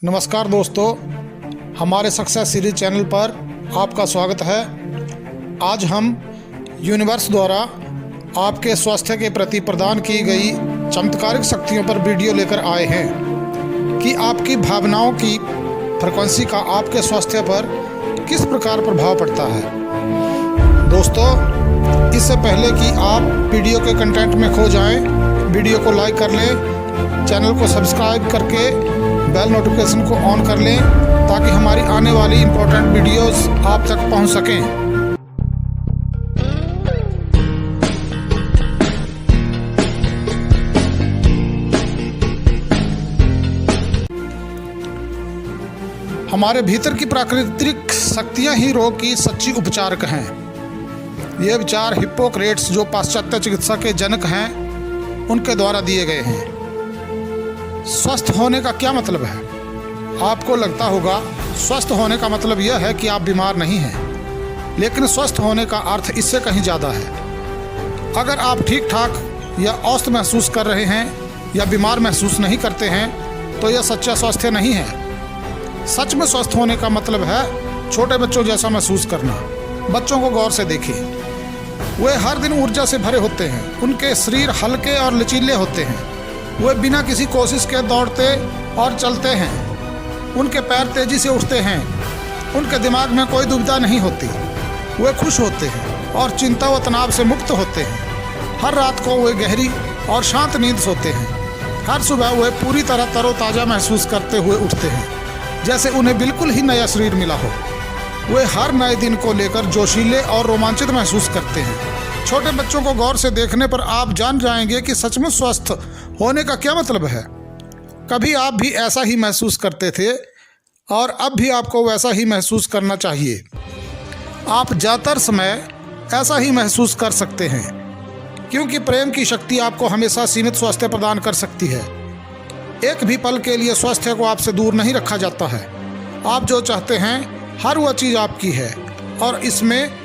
नमस्कार दोस्तों, हमारे सक्सेस सीरीज चैनल पर आपका स्वागत है। आज हम यूनिवर्स द्वारा आपके स्वास्थ्य के प्रति प्रदान की गई चमत्कारिक शक्तियों पर वीडियो लेकर आए हैं कि आपकी भावनाओं की फ्रिक्वेंसी का आपके स्वास्थ्य पर किस प्रकार प्रभाव पड़ता है। दोस्तों, इससे पहले कि आप वीडियो के कंटेंट में खो जाएं, वीडियो को लाइक कर लें, चैनल को सब्सक्राइब करके बेल नोटिफिकेशन को ऑन कर लें ताकि हमारी आने वाली इम्पोर्टेंट वीडियोस आप तक पहुंच सकें। हमारे भीतर की प्राकृतिक शक्तियां ही रोग की सच्ची उपचारक हैं। ये विचार हिप्पोक्रेट्स, जो पाश्चात्य चिकित्सा के जनक हैं, उनके द्वारा दिए गए हैं। स्वस्थ होने का क्या मतलब है? आपको लगता होगा स्वस्थ होने का मतलब यह है कि आप बीमार नहीं हैं, लेकिन स्वस्थ होने का अर्थ इससे कहीं ज़्यादा है। अगर आप ठीक ठाक या औसत महसूस कर रहे हैं या बीमार महसूस नहीं करते हैं तो यह सच्चा स्वास्थ्य नहीं है। सच में स्वस्थ होने का मतलब है छोटे बच्चों जैसा महसूस करना। बच्चों को गौर से देखिए, वे हर दिन ऊर्जा से भरे होते हैं, उनके शरीर हल्के और लचीले होते हैं, वे बिना किसी कोशिश के दौड़ते और चलते हैं, उनके पैर तेजी से उठते हैं, उनके दिमाग में कोई दुविधा नहीं होती, वे खुश होते हैं और चिंता व तनाव से मुक्त होते हैं। हर रात को वे गहरी और शांत नींद सोते हैं। हर सुबह वे पूरी तरह तरोताज़ा महसूस करते हुए उठते हैं, जैसे उन्हें बिल्कुल ही नया शरीर मिला हो। वे हर नए दिन को लेकर जोशीले और रोमांचित महसूस करते हैं। छोटे बच्चों को गौर से देखने पर आप जान जाएंगे कि सचमुच स्वस्थ होने का क्या मतलब है। कभी आप भी ऐसा ही महसूस करते थे और अब भी आपको वैसा ही महसूस करना चाहिए। आप ज़्यादातर समय ऐसा ही महसूस कर सकते हैं, क्योंकि प्रेम की शक्ति आपको हमेशा सीमित स्वास्थ्य प्रदान कर सकती है। एक भी पल के लिए स्वास्थ्य को आपसे दूर नहीं रखा जाता है। आप जो चाहते हैं हर वह चीज़ आपकी है और इसमें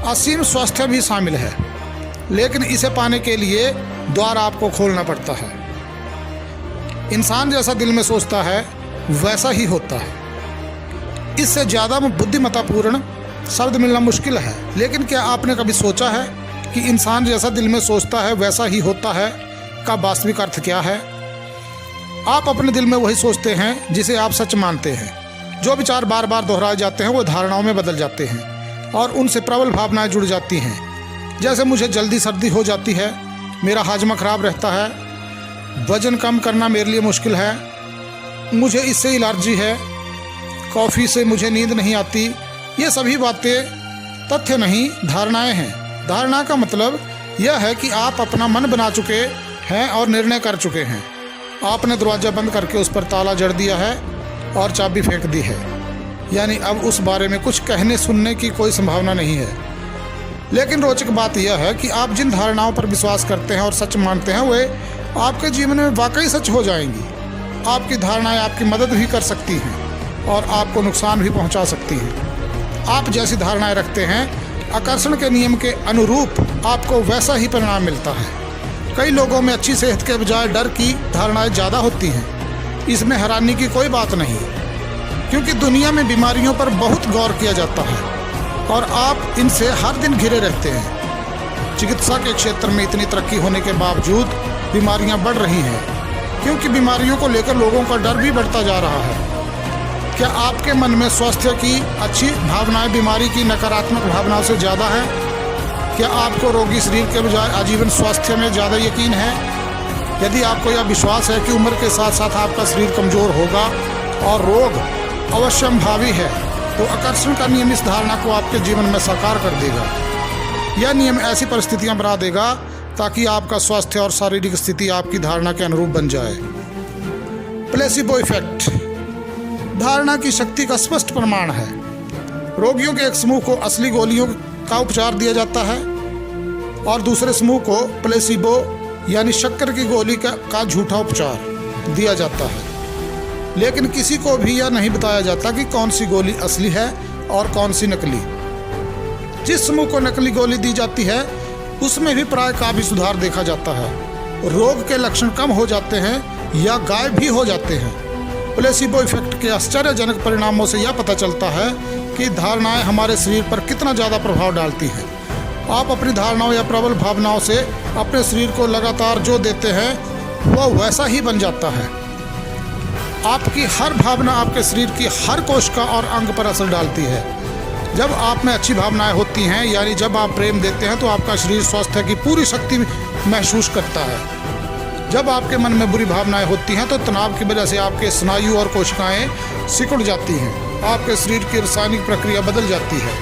असीम स्वास्थ्य भी शामिल है, लेकिन इसे पाने के लिए द्वार आपको खोलना पड़ता है। इंसान जैसा दिल में सोचता है वैसा ही होता है। इससे ज़्यादा बुद्धिमत्तापूर्ण शब्द मिलना मुश्किल है। लेकिन क्या आपने कभी सोचा है कि इंसान जैसा दिल में सोचता है वैसा ही होता है का वास्तविक अर्थ क्या है? आप अपने दिल में वही सोचते हैं जिसे आप सच मानते हैं। जो विचार बार बार दोहराए जाते हैं वो धारणाओं में बदल जाते हैं और उनसे प्रबल भावनाएं जुड़ जाती हैं। जैसे मुझे जल्दी सर्दी हो जाती है, मेरा हाजमा खराब रहता है, वजन कम करना मेरे लिए मुश्किल है, मुझे इससे एलर्जी है, कॉफ़ी से मुझे नींद नहीं आती। ये सभी बातें तथ्य नहीं, धारणाएं हैं। धारणा का मतलब यह है कि आप अपना मन बना चुके हैं और निर्णय कर चुके हैं। आपने दरवाज़ा बंद करके उस पर ताला जड़ दिया है और चाबी फेंक दी है, यानी अब उस बारे में कुछ कहने सुनने की कोई संभावना नहीं है। लेकिन रोचक बात यह है कि आप जिन धारणाओं पर विश्वास करते हैं और सच मानते हैं वे आपके जीवन में वाकई सच हो जाएंगी। आपकी धारणाएं आपकी मदद भी कर सकती हैं और आपको नुकसान भी पहुंचा सकती हैं। आप जैसी धारणाएं रखते हैं, आकर्षण के नियम के अनुरूप आपको वैसा ही परिणाम मिलता है। कई लोगों में अच्छी सेहत के बजाय डर की धारणाएं ज़्यादा होती हैं। इसमें हैरानी की कोई बात नहीं, क्योंकि दुनिया में बीमारियों पर बहुत गौर किया जाता है और आप इनसे हर दिन घिरे रहते हैं। चिकित्सा के क्षेत्र में इतनी तरक्की होने के बावजूद बीमारियां बढ़ रही हैं, क्योंकि बीमारियों को लेकर लोगों का डर भी बढ़ता जा रहा है। क्या आपके मन में स्वास्थ्य की अच्छी भावनाएं बीमारी की नकारात्मक भावनाओं से ज़्यादा है? क्या आपको रोगी शरीर के बजाय आजीवन स्वास्थ्य में ज़्यादा यकीन है? यदि आपको यह विश्वास है कि उम्र के साथ साथ आपका शरीर कमज़ोर होगा और रोग अवश्यंभावी है, तो आकर्षण का नियम इस धारणा को आपके जीवन में साकार कर देगा। यह नियम ऐसी परिस्थितियां बना देगा ताकि आपका स्वास्थ्य और शारीरिक स्थिति आपकी धारणा के अनुरूप बन जाए। प्लेसिबो इफेक्ट धारणा की शक्ति का स्पष्ट प्रमाण है। रोगियों के एक समूह को असली गोलियों का उपचार दिया जाता है और दूसरे समूह को प्लेसिबो यानी शक्कर की गोली का झूठा उपचार दिया जाता है। लेकिन किसी को भी यह नहीं बताया जाता कि कौन सी गोली असली है और कौन सी नकली। जिस समूह को नकली गोली दी जाती है उसमें भी प्राय काफी सुधार देखा जाता है। रोग के लक्षण कम हो जाते हैं या गायब भी हो जाते हैं। प्लेसिबो इफेक्ट के आश्चर्यजनक परिणामों से यह पता चलता है कि धारणाएं हमारे शरीर पर कितना ज़्यादा प्रभाव डालती हैं। आप अपनी धारणाओं या प्रबल भावनाओं से अपने शरीर को लगातार जो देते हैं वह वैसा ही बन जाता है। आपकी हर भावना आपके शरीर की हर कोशिका और अंग पर असर डालती है। जब आप में अच्छी भावनाएं होती हैं, यानी जब आप प्रेम देते हैं, तो आपका शरीर स्वास्थ्य की पूरी शक्ति महसूस करता है। जब आपके मन में बुरी भावनाएं होती हैं तो तनाव की वजह से आपके स्नायु और कोशिकाएं सिकुड़ जाती हैं। आपके शरीर की रासायनिक प्रक्रिया बदल जाती है,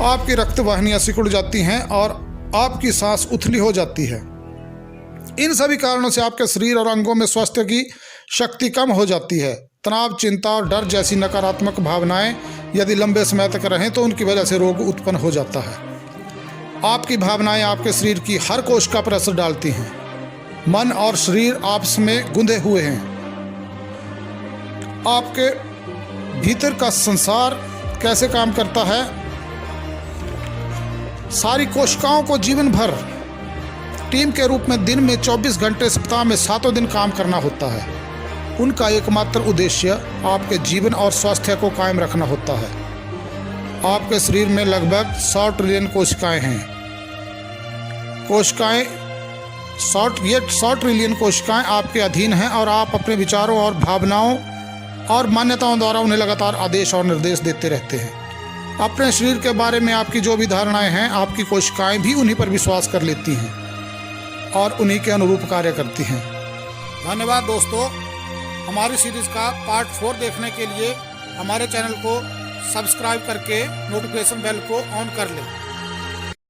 आपकी रक्त वाहिनियां सिकुड़ जाती हैं और आपकी सांस उथली हो जाती है। इन सभी कारणों से आपके शरीर और अंगों में स्वास्थ्य की शक्ति कम हो जाती है। तनाव, चिंता और डर जैसी नकारात्मक भावनाएं यदि लंबे समय तक रहें तो उनकी वजह से रोग उत्पन्न हो जाता है। आपकी भावनाएं आपके शरीर की हर कोशिका पर असर डालती हैं। मन और शरीर आपस में गुंदे हुए हैं। आपके भीतर का संसार कैसे काम करता है? सारी कोशिकाओं को जीवन भर टीम के रूप में दिन में 24 घंटे, सप्ताह में 7 दिन काम करना होता है। उनका एकमात्र उद्देश्य आपके जीवन और स्वास्थ्य को कायम रखना होता है। आपके शरीर में लगभग 100 ट्रिलियन कोशिकाएं हैं। ये 100 ट्रिलियन कोशिकाएं आपके अधीन हैं और आप अपने विचारों और भावनाओं और मान्यताओं द्वारा उन्हें लगातार आदेश और निर्देश देते रहते हैं। अपने शरीर के बारे में आपकी जो भी धारणाएं हैं, आपकी कोशिकाएं भी उन्हीं पर विश्वास कर लेती हैं और उन्हीं के अनुरूप कार्य करती हैं। धन्यवाद दोस्तों। हमारी सीरीज़ का पार्ट 4 देखने के लिए हमारे चैनल को सब्सक्राइब करके नोटिफिकेशन बेल को ऑन कर लें।